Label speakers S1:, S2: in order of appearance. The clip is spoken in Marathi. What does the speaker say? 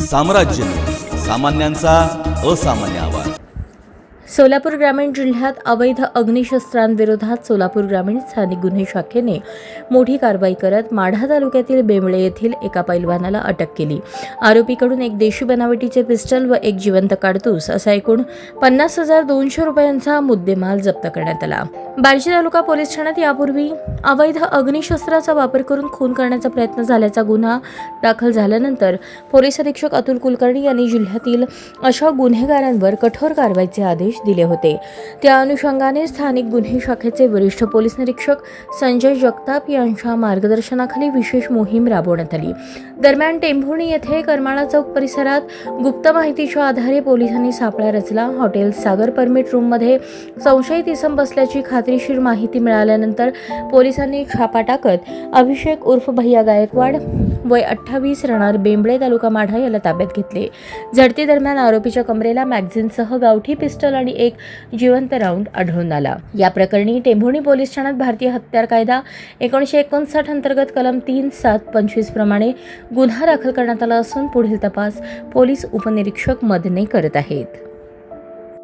S1: साम्राज्य, सामान्यांचा असामान्य आवाज।
S2: सोलापूर ग्रामीण जिल्ह्यात अवैध अग्निशस्त्रांविरोधात सोलापूर ग्रामीण स्थानिक गुन्हे शाखेने मोठी कारवाई करत माढा तालुक्यातील बेंबळे येथील एका पैलवानाला अटक केली। आरोपीकडून एक देशी बनावटीचे पिस्टल व एक जिवंत काडतूस असा एकूण 50,200 रुपयांचा मुद्देमाल जप्त करण्यात आला। बार्शी तालुका पोलीस ठाण्यात यापूर्वी अवैध अग्निशस्त्राचा वापर करून खून करण्याचा प्रयत्न झाल्याचा गुन्हा दाखल झाल्यानंतर पोलीस अधीक्षक अतुल कुलकर्णी यांनी जिल्ह्यातील अशा गुन्हेगारांवर कठोर कारवाईचे आदेश दिले होते। त्या अनुषंगाने स्थानिक गुन्हे शाखेचे वरिष्ठ पोलीस निरीक्षक संजय जगताप यांच्या मार्गदर्शनाखाली विशेष मोहीम राबवण्यात आली। दरम्यान टेंभुर्णी येथे करमाळा चौक परिसरात गुप्त माहितीच्या आधारे पोलिसांनी सापळा रचला। हॉटेल सागर परमिट रूममध्ये संशयित इसम बसल्याची खात्रीशीर माहिती मिळाल्यानंतर पोलिसांनी छापा टाकत अभिषेक उर्फ भैया गायकवाड वय 28 राहणार बेंबळे तालुका माढा याला ताब्यात घेतले। झडती दरम्यान आरोपीच्या कमरेला मॅगझिनसह गावठी पिस्टल आणि एक जिवंत राऊंड आढळून आला। या प्रकरणी टेंभुर्णी पोलीस ठाण्यात भारतीय हत्यार कायदा 1959 अंतर्गत कलम 3-7-25 प्रमाणे गुन्हा दाखल करण्यात आला असून पुढील तपास पोलीस उपनिरीक्षक मदने करत आहेत।